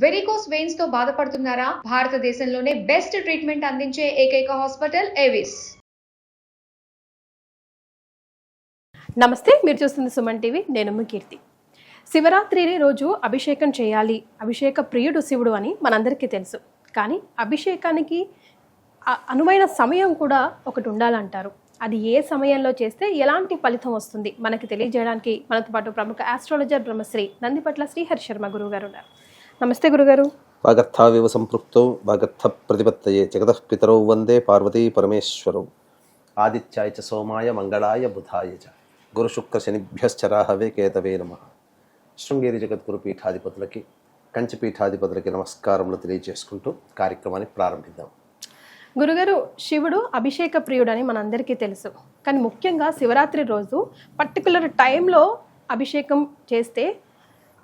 Varicose veins తో బాధపడుతున్నారా? భారతదేశంలోనే బెస్ట్ ట్రీట్మెంట్ అందించే ఏకైక హాస్పిటల్ ఏవిస్. నమస్తే, మీరు చూస్తుంది సుమన్ టీవీ. నేను మీ కీర్తి. శివరాత్రి రోజు అభిషేకం చేయాలి, అభిషేక ప్రియుడు శివుడు అని మనందరికీ తెలుసు. కానీ అభిషేకానికి అనువైన సమయం కూడా ఒకటి ఉండాలంటారు. అది ఏ సమయంలో చేస్తే ఎలాంటి ఫలితం వస్తుంది మనకి తెలియజేయడానికి మనతో పాటు ప్రముఖ ఆస్ట్రాలజర్ బ్రహ్మశ్రీ నందిపట్ల శ్రీహరి శర్మ గురువు గారు ఉన్నారు. నమస్తే గురుగారు. వాగర్థావివ సంపృక్తౌ వాగర్థ ప్రతిపత్తయే జగతః పితరౌ వందే పార్వతీ పరమేశ్వరౌ. ఆదిత్యాయ చ సోమాయ మంగళాయ బుధాయ చ గురు శుక్ర శనిభ్యశ్చరాహవే కేతవే నమః. శృంగేరి జగద్గురు పీఠాధిపతులకి, కంచి పీఠాధిపతులకి నమస్కారములు తెలియజేసుకుంటూ కార్యక్రమాన్ని ప్రారంభిద్దాం. గురుగారు, శివుడు అభిషేక ప్రియుడు అని మనందరికీ తెలుసు. కానీ ముఖ్యంగా శివరాత్రి రోజు పర్టికులర్ టైంలో అభిషేకం చేస్తే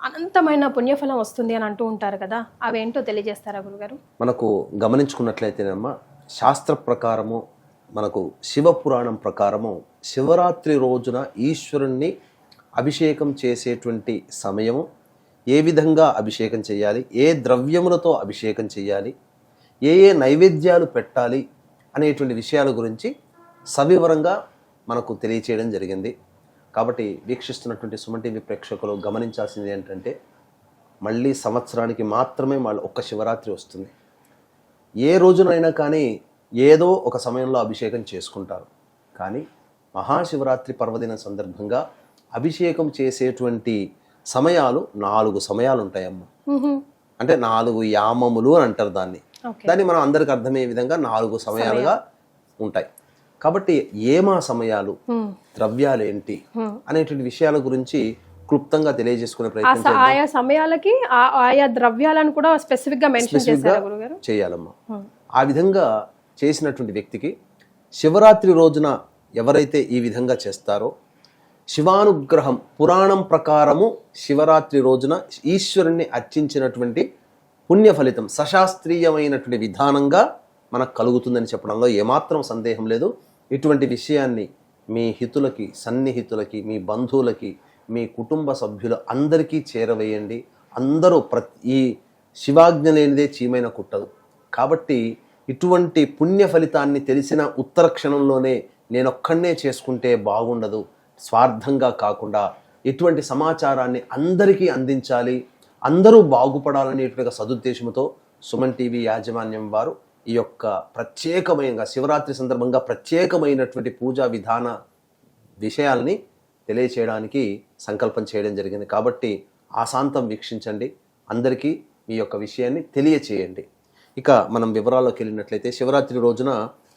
అనంతమైన పుణ్యఫలం వస్తుంది అని అంటూ ఉంటారు కదా, అవేంటో తెలియజేస్తారా గురుగారు? మనకు గమనించుకున్నట్లయితేనమ్మా, శాస్త్ర ప్రకారము, మనకు శివపురాణం ప్రకారము శివరాత్రి రోజున ఈశ్వరుణ్ణి అభిషేకం చేసేటువంటి సమయము, ఏ విధంగా అభిషేకం చేయాలి, ఏ ద్రవ్యములతో అభిషేకం చేయాలి, ఏ ఏ నైవేద్యాలు పెట్టాలి అనేటువంటి విషయాల గురించి సవివరంగా మనకు తెలియచేయడం జరిగింది. కాబట్టి వీక్షిస్తున్నటువంటి సుమన్ టీవీ ప్రేక్షకులు గమనించాల్సింది ఏంటంటే, మళ్ళీ సంవత్సరానికి మాత్రమే ఒక్క శివరాత్రి వస్తుంది. ఏ రోజునైనా కానీ ఏదో ఒక సమయంలో అభిషేకం చేసుకుంటారు. కానీ మహాశివరాత్రి పర్వదిన సందర్భంగా అభిషేకం చేసేటువంటి సమయాలు 4 సమయాలు ఉంటాయమ్మ. అంటే 4 యామములు అని అంటారు దాన్ని. దాన్ని మనం అందరికి అర్థమయ్యే విధంగా 4 సమయాలుగా ఉంటాయి. కాబట్టి ఏమా సమయాలు, ద్రవ్యాలు ఏంటి అనేటువంటి విషయాల గురించి క్లుప్తంగా తెలియజేసుకునే ప్రయత్నం ఆయా సమయాలకి ఆయా ద్రవ్యాలను కూడా స్పెసిఫిక్ గా మెన్షన్ చేయాలమ్మా. ఆ విధంగా చేసినటువంటి వ్యక్తికి శివరాత్రి రోజున ఎవరైతే ఈ విధంగా చేస్తారో, శివానుగ్రహం పురాణం ప్రకారము శివరాత్రి రోజున ఈశ్వరుణ్ణి అర్చించినటువంటి పుణ్య ఫలితం సశాస్త్రీయమైనటువంటి విధానంగా మనకు కలుగుతుందని చెప్పడంలో ఏమాత్రం సందేహం లేదు. ఇటువంటి విషయాన్ని మీ హితులకి, సన్నిహితులకి, మీ బంధువులకి, మీ కుటుంబ సభ్యులు అందరికీ చేరవేయండి. అందరూ ఈ శివాజ్ఞ లేనిదే చీమైన కుట్టదు. కాబట్టి ఇటువంటి పుణ్య ఫలితాన్ని తెలిసిన ఉత్తర క్షణంలోనే నేనొక్కడనే చేసుకుంటే బాగుండదు, స్వార్థంగా కాకుండా ఇటువంటి సమాచారాన్ని అందరికీ అందించాలి, అందరూ బాగుపడాలనేటువంటి సదుద్దేశంతో సుమన్ టీవీ యాజమాన్యం వారు ఈ యొక్క ప్రత్యేకమైన శివరాత్రి సందర్భంగా ప్రత్యేకమైనటువంటి పూజా విధాన విషయాల్ని తెలియచేయడానికి సంకల్పం చేయడం జరిగింది. కాబట్టి ఆశాంతం వీక్షించండి, అందరికీ ఈ యొక్క విషయాన్ని తెలియచేయండి. ఇక మనం వివరాల్లోకి వెళ్ళినట్లయితే, శివరాత్రి రోజున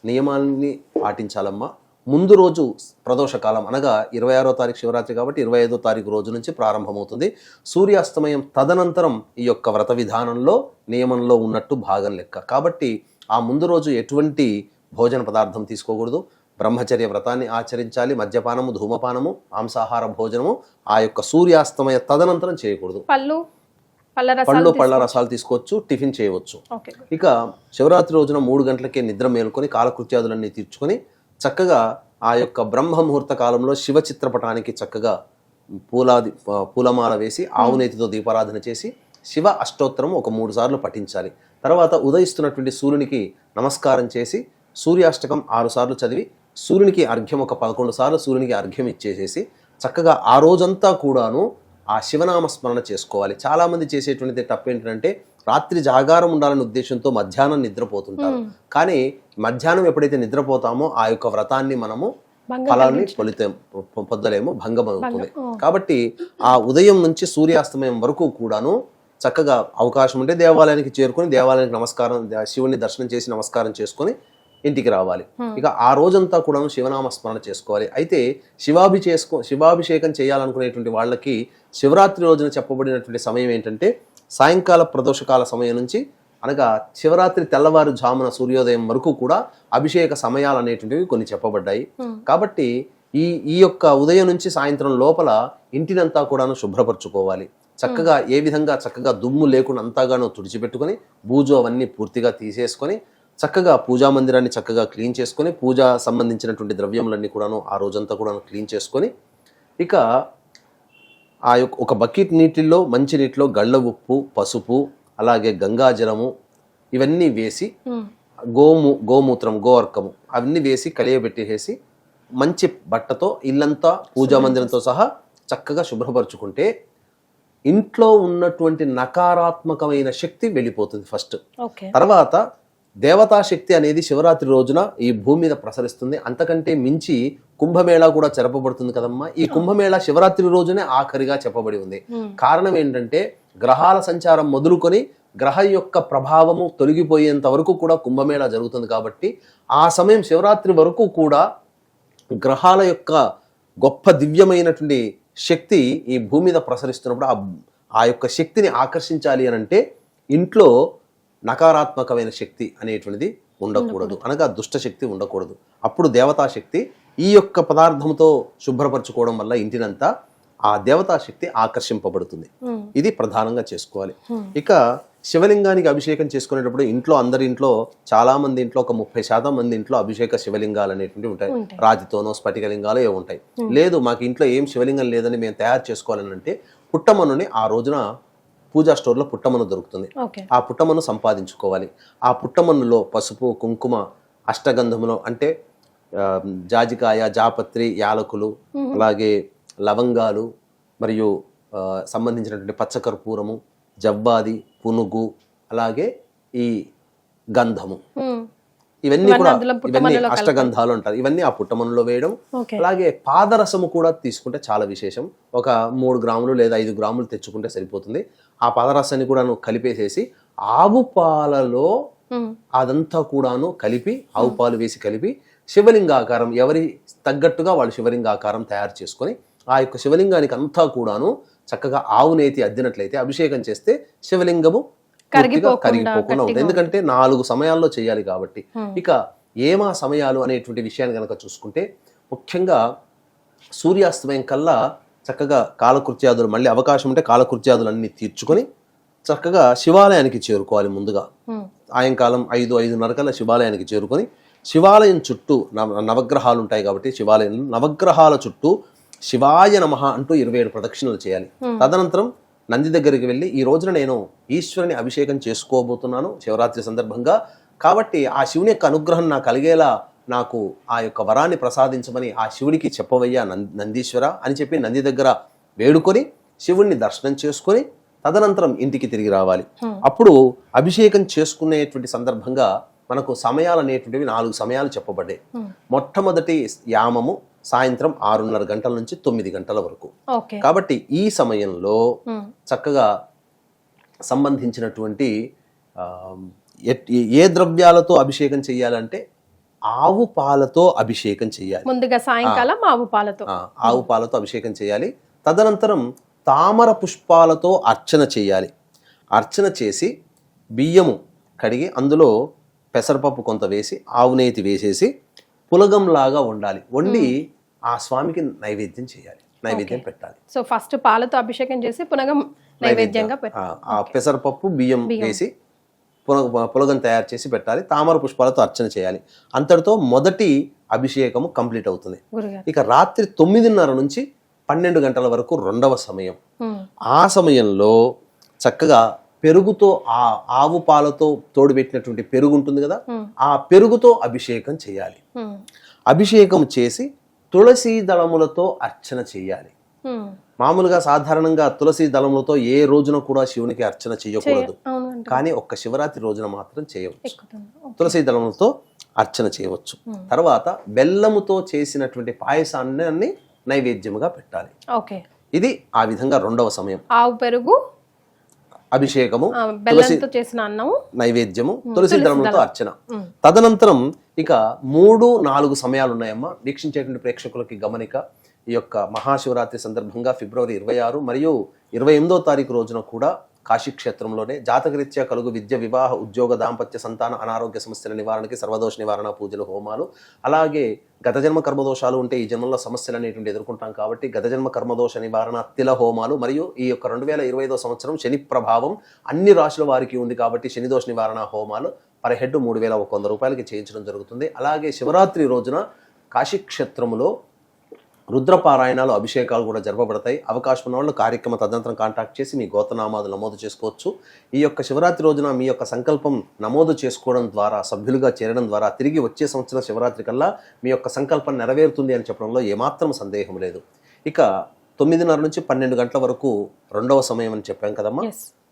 నియమాల్ని పాటించాలమ్మా. ముందు రోజు ప్రదోషకాలం అనగా 26వ తారీఖు శివరాత్రి కాబట్టి 25వ తారీఖు రోజు నుంచి ప్రారంభమవుతుంది. సూర్యాస్తమయం తదనంతరం ఈ యొక్క వ్రత విధానంలో నియమంలో ఉన్నట్టు భాగం లెక్క. కాబట్టి ఆ ముందు రోజు ఎటువంటి భోజన పదార్థం తీసుకోకూడదు. బ్రహ్మచర్య వ్రతాన్ని ఆచరించాలి. మద్యపానము, ధూమపానము, మాంసాహార భోజనము ఆ యొక్క సూర్యాస్తమయ తదనంతరం చేయకూడదు. పళ్ళ రసాలు తీసుకోవచ్చు, టిఫిన్ చేయవచ్చు. ఇక శివరాత్రి రోజున 3 గంటలకే నిద్ర మేలుకొని కాలకృత్యాదులన్నీ తీర్చుకొని చక్కగా ఆ యొక్క బ్రహ్మ ముహూర్త కాలంలో శివ చిత్రపటానికి చక్కగా పూలమాల వేసి ఆవునేతితో దీపారాధన చేసి శివ అష్టోత్తరం ఒక 3 సార్లు పఠించాలి. తర్వాత ఉదయిస్తున్నటువంటి సూర్యునికి నమస్కారం చేసి సూర్యాష్టకం 6 సార్లు చదివి సూర్యునికి అర్ఘ్యం ఒక 11 సార్లు సూర్యునికి అర్ఘ్యం ఇచ్చేసేసి చక్కగా ఆ రోజంతా కూడాను ఆ శివనామస్మరణ చేసుకోవాలి. చాలామంది చేసేటువంటిది తప్పు ఏంటంటే, రాత్రి జాగారం ఉండాలనే ఉద్దేశంతో మధ్యాహ్నం నిద్రపోతుంటారు. కానీ మధ్యాహ్నం ఎప్పుడైతే నిద్రపోతామో ఆ యొక్క వ్రతాన్ని మనము ఫలాన్ని పొందలేము, భంగమవుతుంది. కాబట్టి ఆ ఉదయం నుంచి సూర్యాస్తమయం వరకు కూడాను చక్కగా అవకాశం ఉంటే దేవాలయానికి చేరుకొని దేవాలయానికి నమస్కారం, శివుని దర్శనం చేసి నమస్కారం చేసుకొని ఇంటికి రావాలి. ఇక ఆ రోజంతా కూడా శివనామస్మరణ చేసుకోవాలి. అయితే శివాభిషేకం చేయాలనుకునేటువంటి వాళ్ళకి శివరాత్రి రోజున చెప్పబడినటువంటి సమయం ఏంటంటే, సాయంకాల ప్రదోషకాల సమయం నుంచి అనగా శివరాత్రి తెల్లవారుజామున సూర్యోదయం వరకు కూడా అభిషేక సమయాలు అనేటువంటివి కొన్ని చెప్పబడ్డాయి. కాబట్టి ఈ యొక్క ఉదయం నుంచి సాయంత్రం లోపల ఇంటినంతా కూడాను శుభ్రపరచుకోవాలి. చక్కగా ఏ విధంగా చక్కగా దుమ్ము లేకుండా అంతాగానో తుడిచిపెట్టుకొని బూజు అవన్నీ పూర్తిగా తీసేసుకొని చక్కగా పూజా మందిరాన్ని చక్కగా క్లీన్ చేసుకొని పూజ సంబంధించినటువంటి ద్రవ్యములన్నీ కూడాను ఆ రోజంతా కూడా క్లీన్ చేసుకొని ఇక ఆ యొక్క ఒక బకెట్ నీటిల్లో మంచి నీటిలో గళ్ళ ఉప్పు, పసుపు, అలాగే గంగాజలము ఇవన్నీ వేసి గోమూత్రం గోవర్కము అవన్నీ వేసి కలియబెట్టేసి మంచి బట్టతో ఇల్లంతా పూజా మందిరంతో సహా చక్కగా శుభ్రపరచుకుంటే ఇంట్లో ఉన్నటువంటి నకారాత్మకమైన శక్తి వెళ్ళిపోతుంది ఫస్ట్. తర్వాత దేవతా శక్తి అనేది శివరాత్రి రోజున ఈ భూమి మీద ప్రసరిస్తుంది. అంతకంటే మించి కుంభమేళా కూడా జరపబడుతుంది కదమ్మా. ఈ కుంభమేళా శివరాత్రి రోజునే ఆఖరిగా చెప్పబడి ఉంది. కారణం ఏంటంటే గ్రహాల సంచారం మొదలుకొని గ్రహ యొక్క ప్రభావము తొలగిపోయేంత వరకు కూడా కుంభమేళా జరుగుతుంది. కాబట్టి ఆ సమయం శివరాత్రి వరకు కూడా గ్రహాల యొక్క గొప్ప దివ్యమైనటువంటి శక్తి ఈ భూమి మీద ప్రసరిస్తున్నప్పుడు ఆ యొక్క శక్తిని ఆకర్షించాలి అని అంటే ఇంట్లో నకారాత్మకమైన శక్తి అనేటువంటిది ఉండకూడదు, అనగా దుష్ట శక్తి ఉండకూడదు. అప్పుడు దేవతా శక్తి ఈ యొక్క పదార్థంతో శుభ్రపరచుకోవడం వల్ల ఇంటినంతా ఆ దేవతా శక్తి ఆకర్షింపబడుతుంది. ఇది ప్రధానంగా చేసుకోవాలి. ఇక శివలింగానికి అభిషేకం చేసుకునేటప్పుడు ఇంట్లో అందరి ఇంట్లో చాలా మంది ఇంట్లో ఒక 30% మంది ఇంట్లో అభిషేక శివలింగాలు అనేటువంటివి ఉంటాయి. రాతితోనో స్ఫటికలింగాలు ఏవో ఉంటాయి. లేదు మాకు ఇంట్లో ఏం శివలింగం లేదని మేము తయారు చేసుకోవాలని అంటే పుట్టమన్నుని ఆ రోజున పూజా స్టోర్లో పుట్టమన్ను దొరుకుతుంది. ఆ పుట్టమన్ను సంపాదించుకోవాలి. ఆ పుట్టమన్నులో పసుపు కుంకుమ అష్టగంధములో అంటే జాజికాయ జాపత్రి యాలకులు అలాగే లవంగాలు మరియు సంబంధించినటువంటి పచ్చకర్పూరము జవ్వాది పునుగు అలాగే ఈ గంధము ఇవన్నీ కూడా ఇవన్నీ అష్టగంధాలు అంటారు. ఇవన్నీ ఆ పుట్టమన్నులో వేయడం. అలాగే పాదరసము కూడా తీసుకుంటే చాలా విశేషం. ఒక 3 గ్రాములు లేదా 5 గ్రాములు తెచ్చుకుంటే సరిపోతుంది. ఆ పాదరసాన్ని కూడా కలిపేసేసి ఆవు పాలలో అదంతా కూడాను కలిపి ఆవు పాలు వేసి కలిపి శివలింగాకారం ఎవరి తగ్గట్టుగా వాళ్ళు శివలింగాకారం తయారు చేసుకొని ఆ యొక్క శివలింగానికి అంతా కూడాను చక్కగా ఆవు నేతి అద్దినట్లయితే అభిషేకం చేస్తే శివలింగము కరిగిపోకుండా ఉంటుంది. ఎందుకంటే 4 సమయాల్లో చేయాలి కాబట్టి. ఇక ఏమా సమయాలు అనేటువంటి విషయాన్ని కనుక చూసుకుంటే ముఖ్యంగా సూర్యాస్తమయం కల్లా చక్కగా కాలకృత్యాదులు మళ్ళీ అవకాశం ఉంటే కాలకృత్యాదులు అన్ని తీర్చుకొని చక్కగా శివాలయానికి చేరుకోవాలి. ముందుగా సాయంకాలం 5-5:30 కల్లా శివాలయానికి చేరుకొని శివాలయం చుట్టూ నవగ్రహాలు ఉంటాయి కాబట్టి శివాలయం నవగ్రహాల చుట్టూ శివాయ నమః అంటూ 27 ప్రదక్షిణలు చేయాలి. తదనంతరం నంది దగ్గరికి వెళ్ళి ఈ రోజున నేను ఈశ్వరుని అభిషేకం చేసుకోబోతున్నాను శివరాత్రి సందర్భంగా, కాబట్టి ఆ శివుని యొక్క అనుగ్రహం నాకు కలిగేలా నాకు ఆ యొక్క వరాన్ని ప్రసాదించమని ఆ శివుడికి చెప్పవయ్యా నందీశ్వర అని చెప్పి నంది దగ్గర వేడుకొని శివుణ్ణి దర్శనం చేసుకొని తదనంతరం ఇంటికి తిరిగి రావాలి. అప్పుడు అభిషేకం చేసుకునేటువంటి సందర్భంగా మనకు సమయాలు అనేటువంటివి 4 సమయాలు చెప్పబడ్డాయి. మొట్టమొదటి యామము సాయంత్రం 6:30 గంటల నుంచి 9 గంటల వరకు. కాబట్టి ఈ సమయంలో చక్కగా సంబంధించినటువంటి ఏ ద్రవ్యాలతో అభిషేకం చేయాలంటే ఆవు పాలతో అభిషేకం చేయాలి. ముందుగా సాయంకాలం ఆవు పాలతో అభిషేకం చేయాలి. తదనంతరం తామర పుష్పాలతో అర్చన చేయాలి. అర్చన చేసి బియ్యము కడిగి అందులో పెసరపప్పు కొంత వేసి ఆవు నేతి వేసేసి పులగంలాగా వండాలి. వండి ఆ స్వామికి నైవేద్యం చేయాలి, నైవేద్యం పెట్టాలి. సో ఫస్ట్ పాలతో అభిషేకం చేసి పులగం నైవేద్యంగా పెట్టాలి. ఆ పెసరపప్పు బియ్యం వేసి పులగం తయారు చేసి పెట్టాలి. తామర పుష్పాలతో అర్చన చేయాలి. అంతటితో మొదటి అభిషేకము కంప్లీట్ అవుతుంది. ఇక రాత్రి 9:30 నుంచి 12 గంటల వరకు 2వ సమయం. ఆ సమయంలో చక్కగా పెరుగుతో ఆ ఆవు పాలతో తోడుపెట్టినటువంటి పెరుగు ఉంటుంది కదా, ఆ పెరుగుతో అభిషేకం చేయాలి. అభిషేకం చేసి తులసి దళములతో అర్చన చేయాలి. మామూలుగా సాధారణంగా తులసి దళములతో ఏ రోజున కూడా శివునికి అర్చన చేయకూడదు, కానీ ఒక్క శివరాత్రి రోజున మాత్రం చేయవచ్చు. తులసి దళములతో అర్చన చేయవచ్చు. తర్వాత బెల్లముతో చేసినటువంటి పాయసాన్ని నైవేద్యముగా పెట్టాలి. ఇది ఆ విధంగా 2వ సమయం. ఆవు పెరుగు అభిషేకము బెల్లంతో చేసిన అన్నము నైవేద్యము తులసి దళములతో అర్చన. తదనంతరం ఇక 3-4 సమయాలు ఉన్నాయమ్మా. వీక్షించేటువంటి ప్రేక్షకులకి గమనిక, ఈ యొక్క మహాశివరాత్రి సందర్భంగా ఫిబ్రవరి 26 మరియు 28వ తారీఖు రోజున కూడా కాశీక్షేత్రంలోనే జాతకరీత్యా కలుగు విద్య వివాహ ఉద్యోగ దాంపత్య సంతాన అనారోగ్య సమస్యల నివారణకి సర్వదోష నివారణ పూజలు హోమాలు, అలాగే గత జన్మ కర్మదోషాలు ఉంటే ఈ జన్మలో సమస్యలు అనేటువంటి ఎదుర్కొంటాం కాబట్టి గత జన్మ కర్మదోష నివారణ తిల హోమాలు, మరియు ఈ యొక్క 2025వ సంవత్సరం శని ప్రభావం అన్ని రాశుల వారికి ఉంది కాబట్టి శని దోష నివారణ హోమాలు పర్ హెడ్ 3,100 రూపాయలకి చేయించడం జరుగుతుంది. అలాగే శివరాత్రి రోజున కాశీక్షేత్రములో రుద్రపారాయణాలు అభిషేకాలు కూడా జరపబడతాయి. అవకాశం ఉన్న వాళ్ళు కార్యక్రమ తదనంతరం కాంటాక్ట్ చేసి మీ గోత్రనామాలు నమోదు చేసుకోవచ్చు. ఈ యొక్క శివరాత్రి రోజున మీ యొక్క సంకల్పం నమోదు చేసుకోవడం ద్వారా, సభ్యులుగా చేరడం ద్వారా తిరిగి వచ్చే సంవత్సరం శివరాత్రి కల్లా మీ యొక్క సంకల్పం నెరవేరుతుంది అని చెప్పడంలో ఏమాత్రం సందేహం లేదు. ఇక 9:30 నుంచి 12 గంటల వరకు రెండవ సమయం అని చెప్పాం కదమ్మా.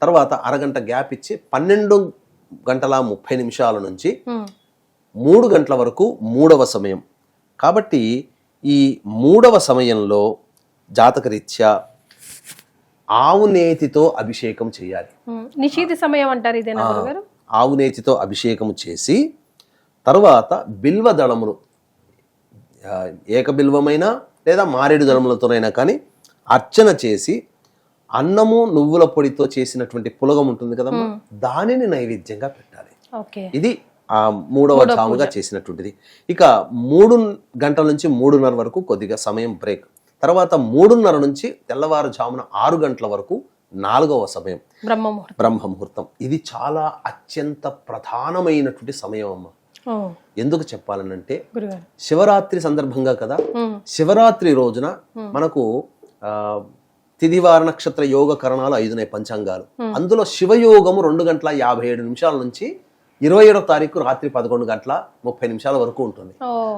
తర్వాత అరగంట గ్యాప్ ఇచ్చి 12:30 నుంచి 3 గంటల వరకు మూడవ సమయం. కాబట్టి ఈ మూడవ సమయంలో జాతకరీత్యా ఆవు నేతితో అభిషేకం చేయాలి. నిషేధ సమయం అంటారు ఇదేనా గురుగారు? ఆవు నేతితో అభిషేకం చేసి తర్వాత బిల్వ దళములు, ఏక బిల్వమైనా లేదా మారేడు దళములతోనైనా కానీ అర్చన చేసి అన్నము నువ్వుల పొడితో చేసినటువంటి పులగం ఉంటుంది కదమ్మా, దానిని నైవేద్యంగా పెట్టాలి. ఇది ఆ మూడవ జాముగా చేసినటువంటిది. ఇక 3 గంటల నుంచి 3:30 వరకు కొద్దిగా సమయం బ్రేక్. తర్వాత 3:30 నుంచి తెల్లవారుజామున 6 గంటల వరకు 4వ సమయం బ్రహ్మముహూర్తం. ఇది చాలా అత్యంత ప్రధానమైనటువంటి సమయం అమ్మ. ఎందుకు చెప్పాలనంటే శివరాత్రి సందర్భంగా కదా, శివరాత్రి రోజున మనకు తిథివార నక్షత్ర యోగ కరణాలు 5 ఉన్నాయి, పంచాంగాలు. అందులో శివయోగము 2:57 నుంచి 27వ తారీఖు రాత్రి 11:30 వరకు ఉంటుంది.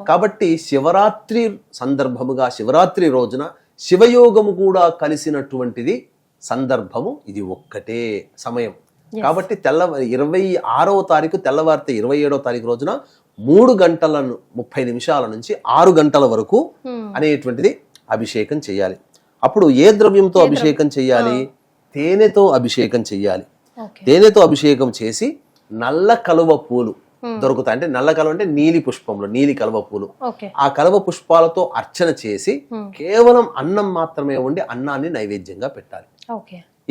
కాబట్టి శివరాత్రి సందర్భముగా శివరాత్రి రోజున శివయోగము కూడా కలిసినటువంటిది సందర్భము ఇది ఒక్కటే సమయం. కాబట్టి 26వ తారీఖు తెల్లవారితే 27వ తారీఖు రోజున 3:30 నుంచి 6 గంటల వరకు అనేటువంటిది అభిషేకం చేయాలి. అప్పుడు ఏ ద్రవ్యంతో అభిషేకం చేయాలి? తేనెతో అభిషేకం చేయాలి. తేనెతో అభిషేకం చేసి నల్ల కలువ పూలు దొరుకుతాయి. అంటే నల్ల కలువ అంటే నీలి పుష్పములు, నీలి కలువ పూలు. ఆ కలువ పుష్పాలతో అర్చన చేసి కేవలం అన్నం మాత్రమే వండి అన్నాన్ని నైవేద్యంగా పెట్టాలి.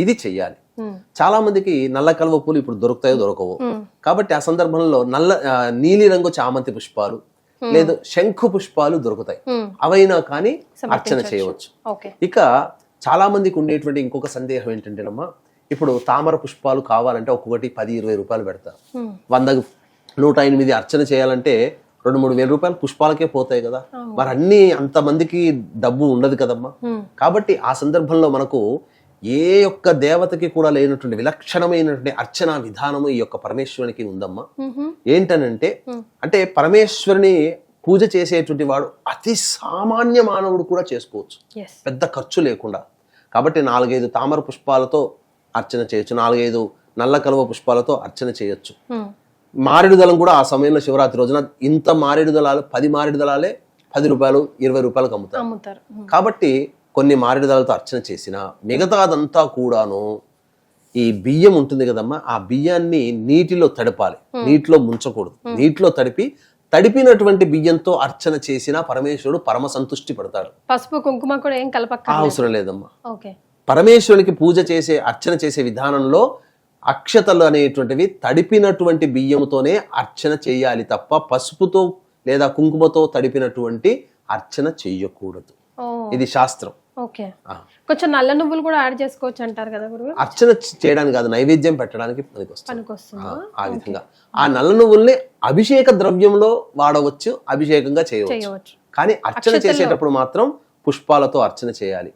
ఇది చెయ్యాలి. చాలా మందికి నల్ల కలువ పూలు ఇప్పుడు దొరుకుతాయో దొరకవు. కాబట్టి ఆ సందర్భంలో నీలి రంగు చామంతి పుష్పాలు లేదు శంఖు పుష్పాలు దొరుకుతాయి, అవైనా కానీ అర్చన చేయవచ్చు. ఇక చాలా మందికి ఉండేటువంటి ఇంకొక సందేహం ఏంటంటేనమ్మా, ఇప్పుడు తామర పుష్పాలు కావాలంటే ఒక్కొక్కటి 10-20 రూపాయలు పెడతారు. 100-108 అర్చన చేయాలంటే 2-3 వేల రూపాయలు పుష్పాలకే పోతాయి కదా. మరి అన్ని అంతమందికి డబ్బు ఉండదు కదమ్మా. కాబట్టి ఆ సందర్భంలో మనకు ఏ యొక్క దేవతకి కూడా లేనటువంటి విలక్షణమైనటువంటి అర్చన విధానము ఈ యొక్క పరమేశ్వరునికి ఉందమ్మా. ఏంటనంటే అంటే పరమేశ్వరుని పూజ చేసేటువంటి వాడు అతి సామాన్య మానవుడు కూడా చేసుకోవచ్చు, పెద్ద ఖర్చు లేకుండా. కాబట్టి 4-5 తామర పుష్పాలతో అర్చన చేయొచ్చు, 4-5 నల్ల కలువ పుష్పాలతో అర్చన చేయొచ్చు. మారేడు దళం కూడా ఆ సమయంలో శివరాత్రి రోజున ఇంత మారేడు దళాలు 10 మారేడు దళాలే 10 రూపాయలు 20 రూపాయలకు అమ్ముతారు. కాబట్టి కొన్ని మారేడు దళాలతో అర్చన చేసిన మిగతాదంతా కూడాను ఈ బియ్యం ఉంటుంది కదమ్మా, ఆ బియ్యాన్ని నీటిలో తడపాలి, నీటిలో ముంచకూడదు. నీటిలో తడిపినటువంటి బియ్యంతో అర్చన చేసిన పరమేశ్వరుడు పరమ సంతుష్టి పడతాడు. పసుపు కుంకుమ కూడా ఏం కలపక అవసరం లేదమ్మా. పరమేశ్వరునికి పూజ చేసే అర్చన చేసే విధానంలో అక్షతలు అనేటువంటివి తడిపినటువంటి బియ్యంతోనే అర్చన చేయాలి తప్ప పసుపుతో లేదా కుంకుమతో తడిపినటువంటి అర్చన చెయ్యకూడదు. ఇది శాస్త్రం. కొంచెం నల్ల నువ్వులు కూడా యాడ్ చేసుకోవచ్చు అంటారు కదా గురువు. అర్చన చేయడానికి కాదు, నైవేద్యం పెట్టడానికి పనికొస్తుంది. ఆ విధంగా ఆ నల్ల నువ్వుల్ని అభిషేక ద్రవ్యంలో వాడవచ్చు, అభిషేకంగా చేయవచ్చు. కానీ అర్చన చేసేటప్పుడు మాత్రం పుష్పాలతో అర్చన చేయాలి.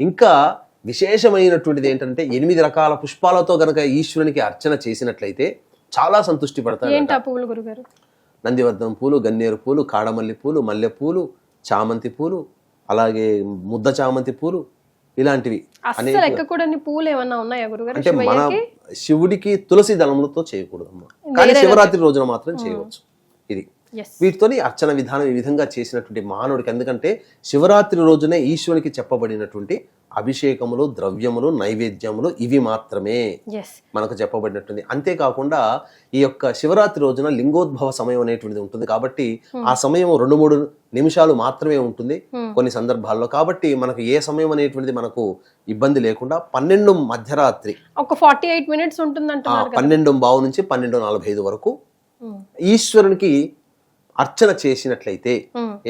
ఇంకా విశేషమైనటువంటిది ఏంటంటే 8 రకాల పుష్పాలతో గనక ఈశ్వరునికి అర్చన చేసినట్లయితే చాలా సంతృష్టి పడతాడు. నందివర్ధనం పూలు, గన్నేరు పూలు, కాడమల్లి పూలు, మల్లె పూలు, చామంతి పూలు, అలాగే ముద్ద చామంతి పూలు, ఇలాంటివి. అంటే మన శివుడికి తులసి దళములతో చేయకూడదమ్మా, కానీ శివరాత్రి రోజున మాత్రం చేయవచ్చు. ఇది వీటితోని అర్చన విధానం ఈ విధంగా చేసినటువంటి మానవుడికి, ఎందుకంటే శివరాత్రి రోజునే ఈశ్వరునికి చెప్పబడినటువంటి అభిషేకములు, ద్రవ్యములు, నైవేద్యములు ఇవి మాత్రమే మనకు చెప్పబడినట్టుంది. అంతేకాకుండా ఈ యొక్క శివరాత్రి రోజున లింగోద్భవ సమయం అనేటువంటిది ఉంటుంది. కాబట్టి ఆ సమయం 2-3 నిమిషాలు మాత్రమే ఉంటుంది కొన్ని సందర్భాల్లో. కాబట్టి మనకు ఏ సమయం అనేటువంటిది మనకు ఇబ్బంది లేకుండా 12 మధ్యరాత్రి ఒక 48 మినిట్స్ ఉంటుంది, 12:15 నుంచి 12:45 వరకు ఈశ్వరునికి అర్చన చేసినట్లయితే,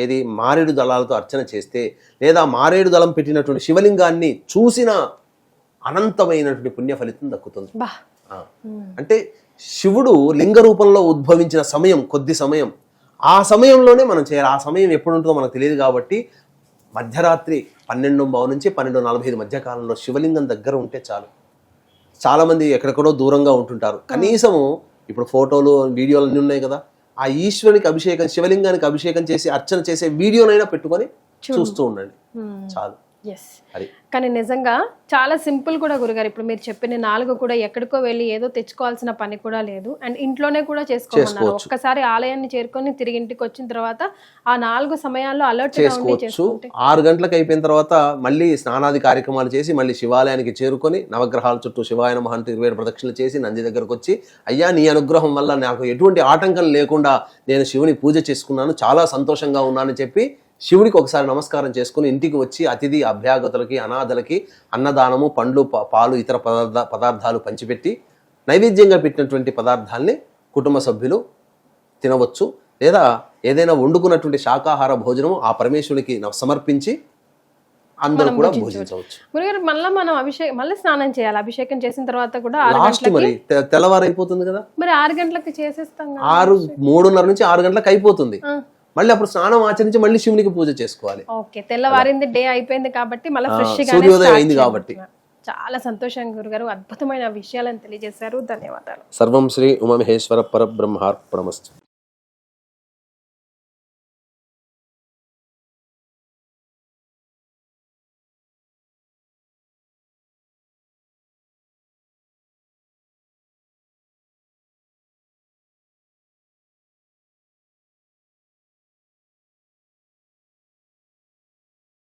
ఏది మారేడు దళాలతో అర్చన చేస్తే లేదా మారేడు దళం పెట్టినటువంటి శివలింగాన్ని చూసిన అనంతమైనటువంటి పుణ్య ఫలితం దక్కుతుంది. అంటే శివుడు లింగ రూపంలో ఉద్భవించిన సమయం కొద్ది సమయం, ఆ సమయంలోనే మనం చేయాలి. ఆ సమయం ఎప్పుడు ఉంటుందో మనకు తెలియదు కాబట్టి మధ్యరాత్రి 12:15 నుంచి 12:45 మధ్య కాలంలో శివలింగం దగ్గర ఉంటే చాలు. చాలామంది ఎక్కడెక్కడో దూరంగా ఉంటుంటారు, కనీసము ఇప్పుడు ఫోటోలు వీడియోలు అన్నీ ఉన్నాయి కదా, ఆ ఈశ్వరునికి అభిషేకం, శివలింగానికి అభిషేకం చేసి అర్చన చేసే వీడియోనైనా పెట్టుకొని చూస్తూ ఉండండి చాలు. ఎస్, అది కానీ నిజంగా చాలా సింపుల్ కూడా గురుగారు. ఇప్పుడు మీరు చెప్పిన 4 కూడా ఎక్కడికో వెళ్ళి ఏదో తెచ్చుకోవాల్సిన పని కూడా లేదు, అండ్ ఇంట్లోనే కూడా చేసుకోమన్నారు. ఒక్కసారి ఆలయాన్ని చేరుకొని తిరిగి ఇంటికి వచ్చిన తర్వాత ఆ 4 సమయాల్లో అలర్ట్ గా ఉండి చేసుకోవచ్చు. 6 గంటలకు అయిపోయిన తర్వాత మళ్ళీ స్నానాది కార్యక్రమాలు చేసి మళ్ళీ శివాలయానికి చేరుకొని నవగ్రహాల చుట్టూ శివాయ నమః అంటూ 27 ప్రదక్షిణలు చేసి నంది దగ్గరకు వచ్చి, అయ్యా నీ అనుగ్రహం వల్ల నాకు ఎటువంటి ఆటంకం లేకుండా నేను శివుని పూజ చేసుకున్నాను, చాలా సంతోషంగా ఉన్నానని చెప్పి శివుడికి ఒకసారి నమస్కారం చేసుకుని ఇంటికి వచ్చి అతిథి అభ్యాగతులకి అనాథలకి అన్నదానము, పండ్లు, పాలు, ఇతర పదార్థాలు పంచిపెట్టి నైవేద్యంగా పెట్టినటువంటి పదార్థాలని కుటుంబ సభ్యులు తినవచ్చు. లేదా ఏదైనా వండుకున్నటువంటి శాకాహార భోజనం ఆ పరమేశ్వరునికి సమర్పించి అందరూ కూడా భోజించవచ్చు. గురుగారు మనం మళ్ళీ స్నానం చేయాలి. అభిషేకం చేసిన తర్వాత కూడా 6 లాస్ట్ మరి తెల్లవారైపోతుంది కదా, మరి 6 గంటలకు చేసేస్తాం. 3:30 నుంచి 6 గంటలకు అయిపోతుంది. మళ్ళీ అప్పుడు స్నానం ఆచరించి మళ్ళీ శివునికి పూజ చేసుకోవాలి. ఓకే, తెల్లవారింది, డే అయిపోయింది కాబట్టి మళ్ళీ ఫ్రెష్ గా సూర్యోదయం అయింది కాబట్టి. చాలా సంతోషం గురుగారు, అద్భుతమైన విషయాలను తెలియజేశారు. ధన్యవాదాలు. సర్వం శ్రీ ఉమామహేశ్వర పరబ్రహ్మార్పణమస్తు.